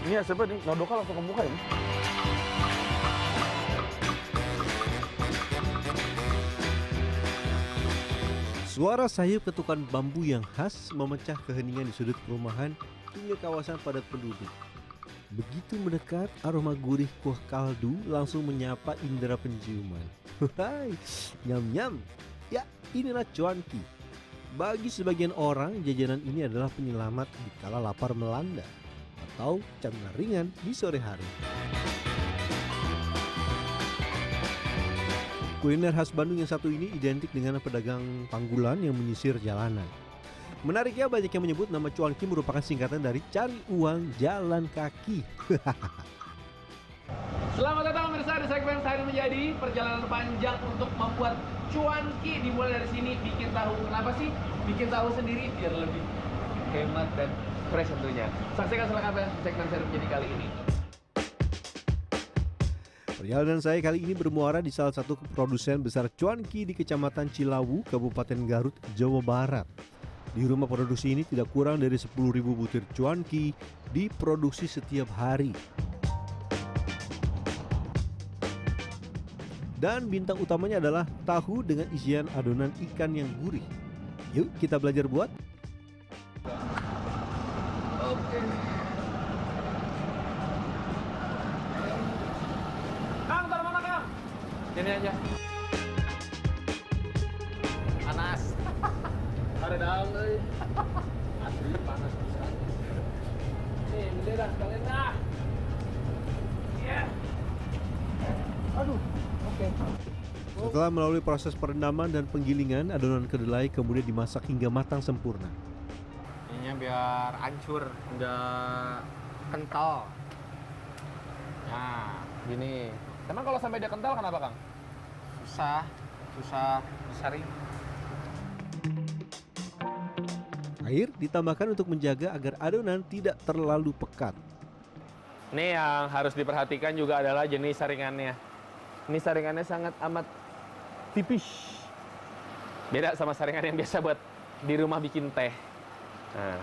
Ini asapnya nih, nodokal langsung ke muka ini. Suara sayup ketukan bambu yang khas memecah keheningan di sudut perumahan hingga kawasan padat penduduk. Begitu mendekat, aroma gurih kuah kaldu langsung menyapa indera penciuman. Hai, nyam-nyam. Ya, inilah cuanki. Bagi sebagian orang, jajanan ini adalah penyelamat di kala lapar melanda atau camilan ringan di sore hari. Kuliner khas Bandung yang satu ini identik dengan pedagang panggulan yang menyisir jalanan. Menariknya banyak yang menyebut nama cuanki merupakan singkatan dari cari uang jalan kaki. Selamat datang pemirsa di segmen Saya Menjadi. Perjalanan panjang untuk membuat cuanki dimulai dari sini. Bikin tahu. Kenapa sih bikin tahu sendiri? Biar lebih hemat dan fresh tentunya. Saksikan selengkapnya segmen Saya Menjadi kali ini. Perjalanan saya kali ini bermuara di salah satu produsen besar cuanki di Kecamatan Cilawu, Kabupaten Garut, Jawa Barat. Di rumah produksi ini tidak kurang dari 10.000 butir cuanki diproduksi setiap hari. Dan bintang utamanya adalah tahu dengan isian adonan ikan yang gurih. Yuk kita belajar buat. Oke. Kang, taruh mana Kang? Sini aja. Panas. Ada daun euy. Asli panas pisan. Nih, gede dah sekalian dah. Iya. Aduh. Oke. Setelah melalui proses perendaman dan penggilingan, adonan kedelai kemudian dimasak hingga matang sempurna. Ininya biar hancur, nggak kental. Nah, Gini. Emang kalau sampai dia kental kenapa, Kang? susah disaring. Air ditambahkan untuk menjaga agar adonan tidak terlalu pekat. Ini yang harus diperhatikan juga adalah jenis saringannya. Ini saringannya sangat amat tipis. Beda sama saringan yang biasa buat di rumah bikin teh. Nah,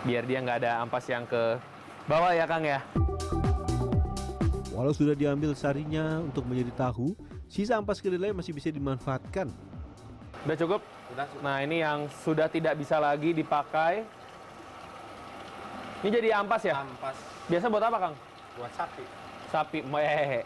biar dia nggak ada ampas yang ke bawah ya Kang ya. Walau sudah diambil sarinya untuk menjadi tahu, sisa ampas kedelai masih bisa dimanfaatkan. Udah cukup? Nah ini yang sudah tidak bisa lagi dipakai. Ini jadi ampas ya? Ampas Biasa buat apa Kang? buat sapi. Sapi, meh.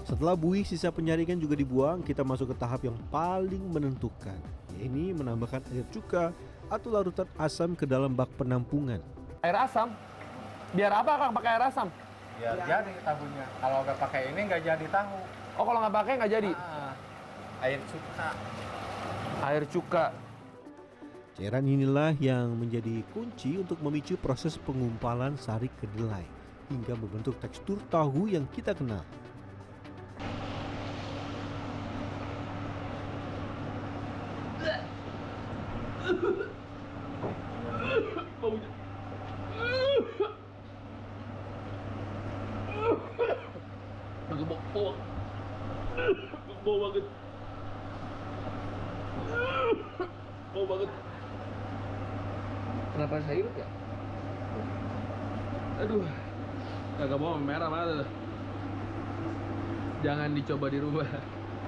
Setelah buih, sisa penyaringan juga dibuang, kita masuk ke tahap yang paling menentukan, yaitu menambahkan air cuka atau larutan asam ke dalam bak penampungan. Air asam? Biar apa Kang pakai air asam? Biar jadi tahunya. Kalau nggak pakai ini nggak jadi tahu. Oh kalau nggak pakai nggak jadi? Air cuka. Air cuka. Cairan inilah yang menjadi kunci untuk memicu proses pengumpalan sari kedelai hingga membentuk tekstur tahu yang kita kenal. Baunya. Agak bau. Bau banget. Bau banget. Kenapa sayur ya? Aduh. Agak bau merah banget. Jangan dicoba di rumah.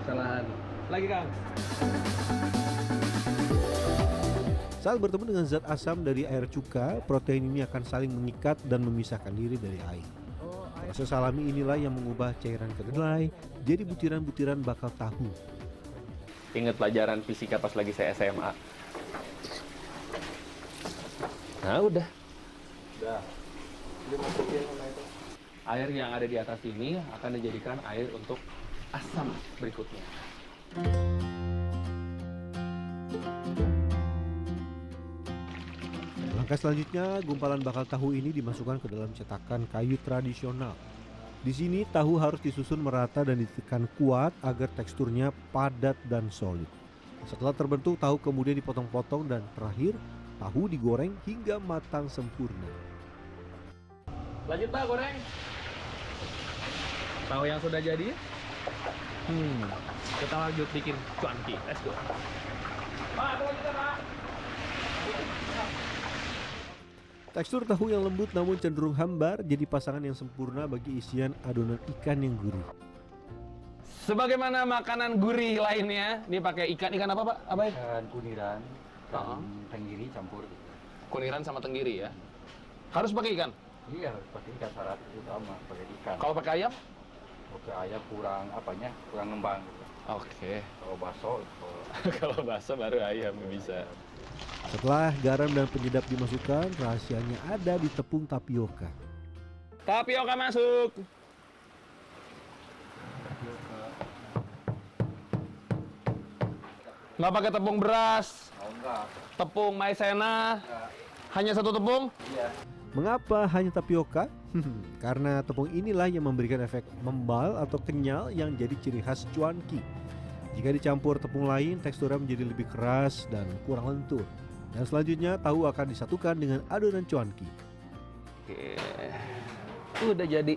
Kesalahan. Lagi Kang. Saat bertemu dengan zat asam dari air cuka, protein ini akan saling mengikat dan memisahkan diri dari air. Proses alami inilah yang mengubah cairan kedelai jadi butiran-butiran bakal tahu. Ingat pelajaran fisika pas lagi saya SMA. Nah udah. Dimasukin sama itu. Air yang ada di atas ini akan dijadikan air untuk asam berikutnya. Langkah selanjutnya, gumpalan bakal tahu ini dimasukkan ke dalam cetakan kayu tradisional. Di sini tahu harus disusun merata dan ditekan kuat agar teksturnya padat dan solid. Setelah terbentuk, tahu kemudian dipotong-potong dan terakhir tahu digoreng hingga matang sempurna. Lanjut Pak, goreng. Tahu yang sudah jadi? Kita lanjut bikin cuanki. Let's go. Pak, lanjutkan Pak. Tekstur tahu yang lembut namun cenderung hambar jadi pasangan yang sempurna bagi isian adonan ikan yang gurih. Sebagaimana makanan gurih lainnya, ini pakai ikan apa Pak? Apa ya? Ikan kuniran dan Oh. tenggiri campur. Kuniran sama tenggiri ya. Harus pakai ikan. Iya, pakai ikan syarat utama, pakai ikan. Kalau pakai ayam? Pakai ayam kurang kurang ngembang gitu. Oke. Kalau bakso itu Kalau bakso baru ayam bisa. Setelah garam dan penyedap dimasukkan, rahasianya ada di tepung tapioka. Tapioka masuk. Nggak pakai tepung beras, enggak. tepung maizena, hanya satu tepung. Iya. Mengapa hanya tapioka? Karena tepung inilah yang memberikan efek membal atau kenyal yang jadi ciri khas cuanki. Jika dicampur tepung lain, teksturnya menjadi lebih keras dan kurang lentur. Dan selanjutnya tahu akan disatukan dengan adonan cuanki. Oke, udah jadi.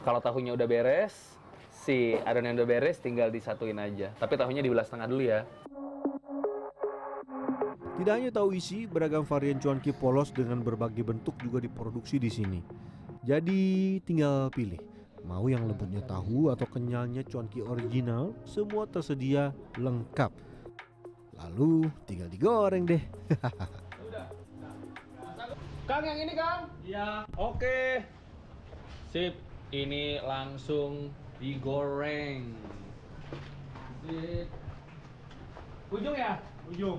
Kalau tahunya udah beres, si adonan udah beres, tinggal disatuin aja. Tapi tahunya dibelah setengah dulu ya. Tidak hanya tahu isi, beragam varian cuanki polos dengan berbagai bentuk juga diproduksi di sini. Jadi tinggal pilih, mau yang lembutnya tahu atau kenyalnya cuanki original, semua tersedia lengkap. Lalu tinggal digoreng deh. Kang, yang ini Kang? Iya. Oke. Sip, ini langsung digoreng. Sip. Ujung ya? Ujung.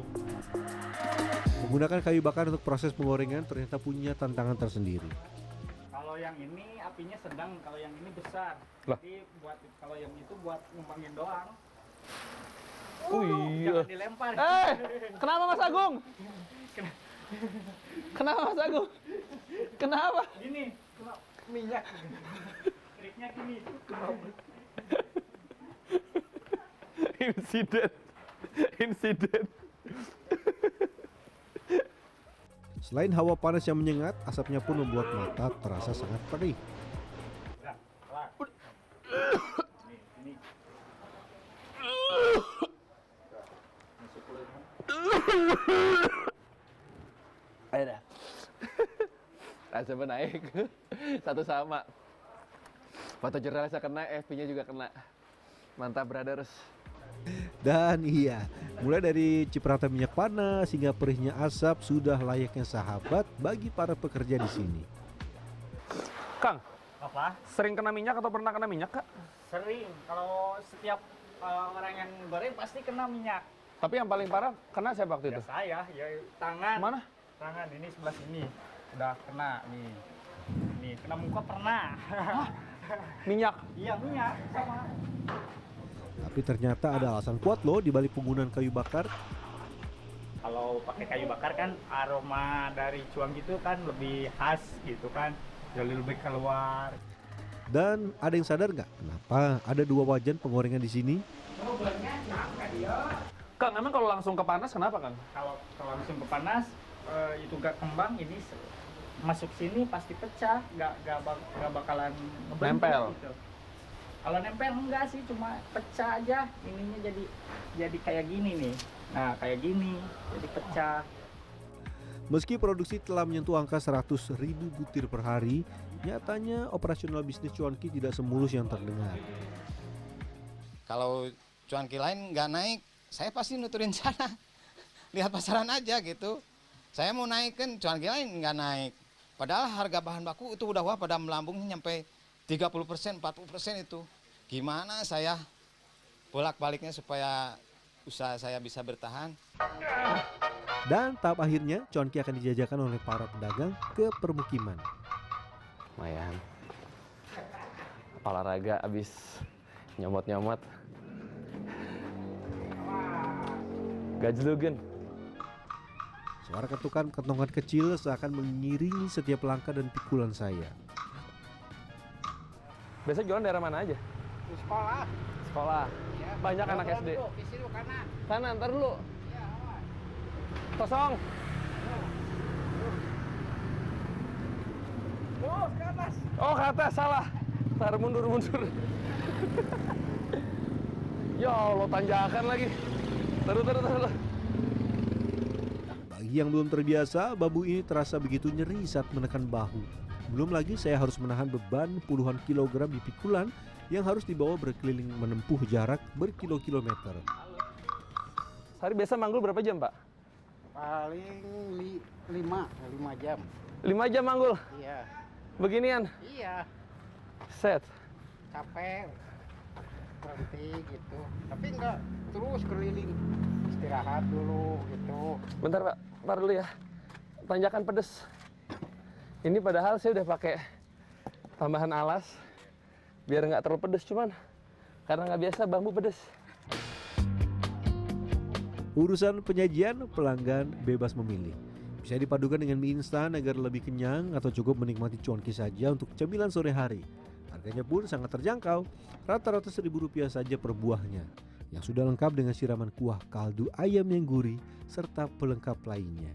Menggunakan kayu bakar untuk proses penggorengan ternyata punya tantangan tersendiri. Kalau yang ini apinya sedang, kalau yang ini besar. Lah. Jadi buat kalau yang itu buat ngembangin doang. Oh iya. Jangan dilempar. Kenapa Mas Agung? Kenapa Mas Agung? Kenapa? Gini, kena minyak. Triknya gini. Insiden. Selain hawa panas yang menyengat, asapnya pun membuat mata terasa sangat perih. Udah, kelar. Ini. Ayo dah. Asapnya naik. Satu sama. Foto jurnalisnya kena, FP-nya juga kena. Mantap, brothers. Dan iya, mulai dari cipratan minyak panas hingga perihnya asap sudah layaknya sahabat bagi para pekerja di sini. Kang, Apa? sering kena minyak atau pernah kena minyak, Kak? Sering. Kalau setiap orang yang goreng pasti kena minyak. Tapi yang paling parah kena siapa waktu Ya itu? saya, ya tangan. Mana? Tangan ini sebelah sini. Udah kena nih. Nih, kena muka pernah. Minyak. Iya, minyak sama. Tapi ternyata ada alasan kuat loh di balik penggunaan kayu bakar. Kalau pakai kayu bakar kan aroma dari cuang gitu kan lebih khas gitu kan. Jadi lebih keluar. Dan ada yang sadar nggak kenapa ada dua wajan penggorengan di sini? Kang, emang kalau langsung ke panas kenapa, Kang? Kalau langsung ke panas itu gak kembang, ini masuk sini pasti pecah, gak bakalan ngebentuk Nempel. gitu. Kalau nempel enggak sih, cuma pecah aja, ininya jadi kayak gini nih. Nah, kayak gini, jadi pecah. Meski produksi telah menyentuh angka 100.000 butir per hari, nyatanya operasional bisnis cuanki tidak semulus yang terdengar. Kalau cuanki lain nggak naik, saya pasti nuturin sana. Lihat pasaran aja gitu. Saya mau naikin, cuanki lain nggak naik. Padahal harga bahan baku itu udah pada melambung nyampe 30%, 40% itu. Gimana saya bolak-baliknya supaya usaha saya bisa bertahan. Dan tahap akhirnya cuanki akan dijajakan oleh para pedagang ke permukiman. Lumayan. Olahraga abis nyomot-nyomot. Gajlugen. Suara ketukan kentongan kecil seakan mengiringi setiap langkah dan pikulan saya. Biasa jualan daerah mana aja? Di sekolah. Sekolah. Banyak anak SD. Di sini kanan. Kanan, ntar dulu. Kosong. Terus ke atas. Oh, ke atas, salah. Ntar mundur. Ya Allah, tanjakan lagi. Terus. Bagi Bagi yang belum terbiasa, bambu ini terasa begitu nyeri saat menekan bahu. Belum lagi saya harus menahan beban puluhan kilogram di pikulan yang harus dibawa berkeliling menempuh jarak berkilo-kilometer. Sehari biasa manggul berapa jam, Pak? Paling 5 jam. 5 jam manggul? Iya. Beginian? Iya. Set. Capek. Berhenti gitu. Tapi enggak terus keliling. Istirahat dulu gitu. Bentar, Pak. Bentar dulu ya. Tanjakan pedes. Ini padahal saya udah pakai tambahan alas biar nggak terlalu pedes, cuman karena nggak biasa bambu pedes. Urusan penyajian, pelanggan bebas memilih. Bisa dipadukan dengan mie instan agar lebih kenyang atau cukup menikmati cuanki saja untuk cemilan sore hari. Harganya pun sangat terjangkau, rata-rata Rp1.000 saja per buahnya, yang sudah lengkap dengan siraman kuah kaldu ayam yang gurih serta pelengkap lainnya.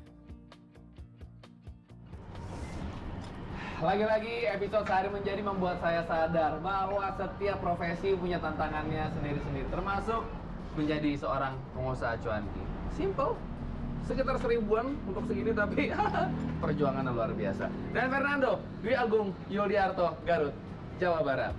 Lagi-lagi episode Sehari Menjadi membuat saya sadar bahwa setiap profesi punya tantangannya sendiri-sendiri, termasuk menjadi seorang pengusaha cuanki. Simple, sekitar 1000-an untuk segini, tapi perjuangan luar biasa. Dan Fernando Dwi Agung Yuliarto, Garut, Jawa Barat.